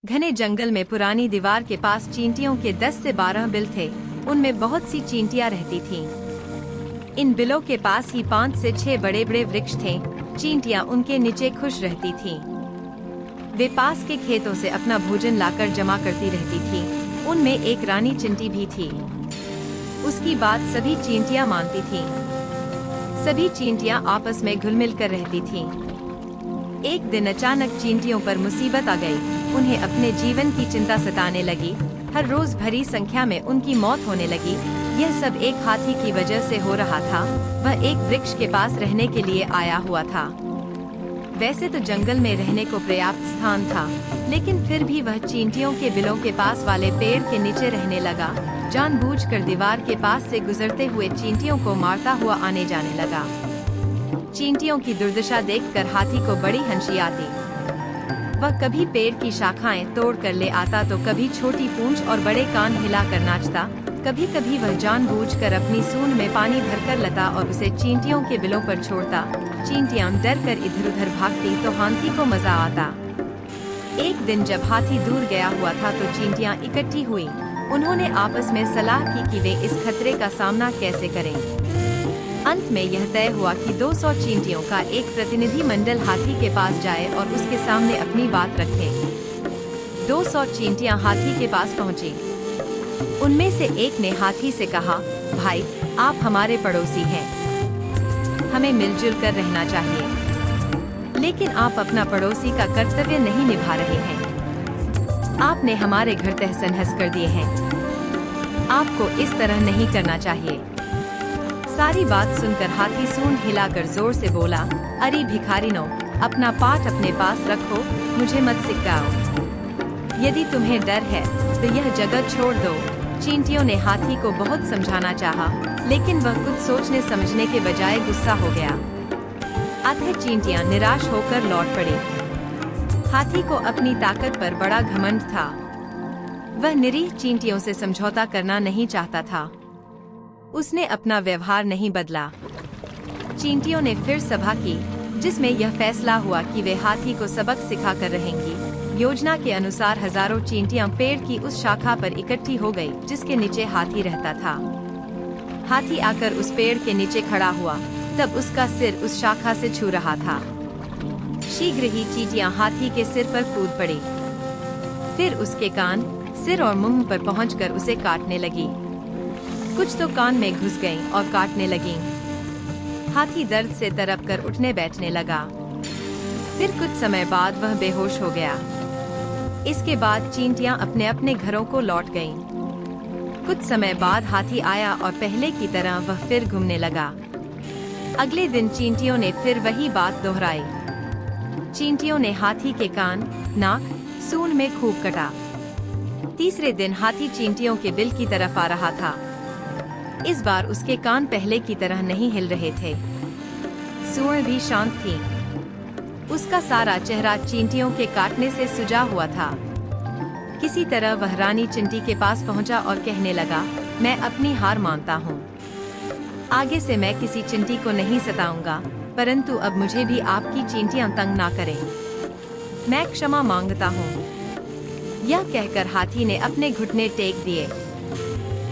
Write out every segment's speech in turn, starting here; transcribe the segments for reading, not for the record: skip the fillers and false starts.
घने जंगल में पुरानी दीवार के पास चींटियों के 10 से 12 बिल थे। उनमें बहुत सी चींटियां रहती थीं। इन बिलों के पास ही 5 से 6 बड़े बड़े वृक्ष थे। चींटियां उनके नीचे खुश रहती थीं। वे पास के खेतों से अपना भोजन लाकर जमा करती रहती थीं। उनमें एक रानी चींटी भी थी। उसकी बात सभी चींटियां मानती थीं। सभी चींटियां आपस में घुल मिल कर रहती थीं। एक दिन अचानक चींटियों पर मुसीबत आ गई। उन्हें अपने जीवन की चिंता सताने लगी। हर रोज भरी संख्या में उनकी मौत होने लगी। यह सब एक हाथी की वजह से हो रहा था। वह एक वृक्ष के पास रहने के लिए आया हुआ था। वैसे तो जंगल में रहने को पर्याप्त स्थान था, लेकिन फिर भी वह चींटियों के बिलों के पास वाले पेड़ के नीचे रहने लगा। जानबूझकर दीवार के पास से गुजरते हुए चींटियों को मारता हुआ आने जाने लगा। चींटियों की दुर्दशा देखकर हाथी को बड़ी हंसी आती। वह कभी पेड़ की शाखाएं तोड़ कर ले आता तो कभी छोटी पूंछ और बड़े कान हिलाकर नाचता। कभी कभी वह जानबूझकर अपनी सूंड में पानी भरकर लाता और उसे चींटियों के बिलों पर छोड़ता। चींटियां डर कर इधर उधर भागती तो हाथी को मजा आता। एक दिन जब हाथी दूर गया हुआ था तो चींटियां इकट्ठी हुई। उन्होंने आपस में सलाह की कि वे इस खतरे का सामना कैसे करें। अंत में यह तय हुआ कि 200 चींटियों का एक प्रतिनिधि मंडल हाथी के पास जाए और उसके सामने अपनी बात रखे। 200 चींटियां हाथी के पास पहुंची। उनमें से एक ने हाथी से कहा, भाई, आप हमारे पड़ोसी हैं। हमें मिलजुल कर रहना चाहिए, लेकिन आप अपना पड़ोसी का कर्तव्य नहीं निभा रहे हैं। आपने हमारे घर तहस नहस कर दिए हैं। आपको इस तरह नहीं करना चाहिए। सारी बात सुनकर हाथी सूंड हिलाकर जोर से बोला, अरे भिखारिनों, अपना पाठ अपने पास रखो, मुझे मत सिखाओ। यदि तुम्हें डर है तो यह जगह छोड़ दो। चींटियों ने हाथी को बहुत समझाना चाहा, लेकिन वह कुछ सोचने समझने के बजाय गुस्सा हो गया। अतः चींटियां निराश होकर लौट पड़ी। हाथी को अपनी ताकत पर बड़ा घमंड था। वह निरीह चींटियों से समझौता करना नहीं चाहता था। उसने अपना व्यवहार नहीं बदला। चींटियों ने फिर सभा की, जिसमें यह फैसला हुआ कि वे हाथी को सबक सिखा कर रहेंगी। योजना के अनुसार हजारों चींटियां पेड़ की उस शाखा पर इकट्ठी हो गई, जिसके नीचे हाथी रहता था। हाथी आकर उस पेड़ के नीचे खड़ा हुआ, तब उसका सिर उस शाखा से छू रहा था। शीघ्र ही चींटियां हाथी के सिर पर कूद पड़ी। फिर उसके कान, सिर और मुंह पर पहुंचकर उसे काटने लगी। कुछ तो कान में घुस गईं और काटने लगीं। हाथी दर्द से तड़प कर उठने बैठने लगा। फिर कुछ समय बाद वह बेहोश हो गया। इसके बाद चींटियां अपने अपने घरों को लौट गईं। कुछ समय बाद हाथी आया और पहले की तरह वह फिर घूमने लगा। अगले दिन चींटियों ने फिर वही बात दोहराई। चींटियों ने हाथी के कान, नाक, सूंड में खूब कटा। तीसरे दिन हाथी चींटियों के बिल की तरफ आ रहा था। इस बार उसके कान पहले की तरह नहीं हिल रहे थे। सूंड भी शांत थी। उसका सारा चेहरा चींटियों के काटने से सुजा हुआ था। किसी तरह वह रानी चींटी के पास पहुंचा और कहने लगा, मैं अपनी हार मानता हूँ। आगे से मैं किसी चींटी को नहीं सताऊंगा, परंतु अब मुझे भी आपकी चींटियां तंग ना करें। मैं क्षमा मांगता हूँ। यह कहकर हाथी ने अपने घुटने टेक दिए।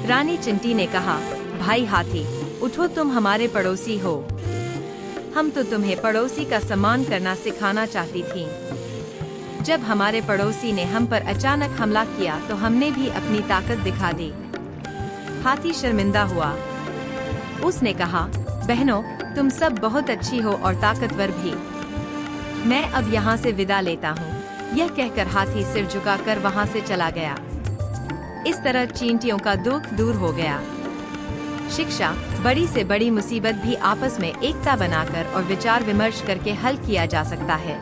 रानी चींटी ने कहा, भाई हाथी, उठो, तुम हमारे पड़ोसी हो। हम तो तुम्हें पड़ोसी का सम्मान करना सिखाना चाहती थी। जब हमारे पड़ोसी ने हम पर अचानक हमला किया तो हमने भी अपनी ताकत दिखा दी। हाथी शर्मिंदा हुआ। उसने कहा, बहनों, तुम सब बहुत अच्छी हो और ताकतवर भी। मैं अब यहाँ से विदा लेता हूँ। यह कहकर हाथी सिर झुकाकर वहाँ से चला गया। इस तरह चींटियों का दुख दूर हो गया। शिक्षा, बड़ी से बड़ी मुसीबत भी आपस में एकता बनाकर और विचार विमर्श करके हल किया जा सकता है।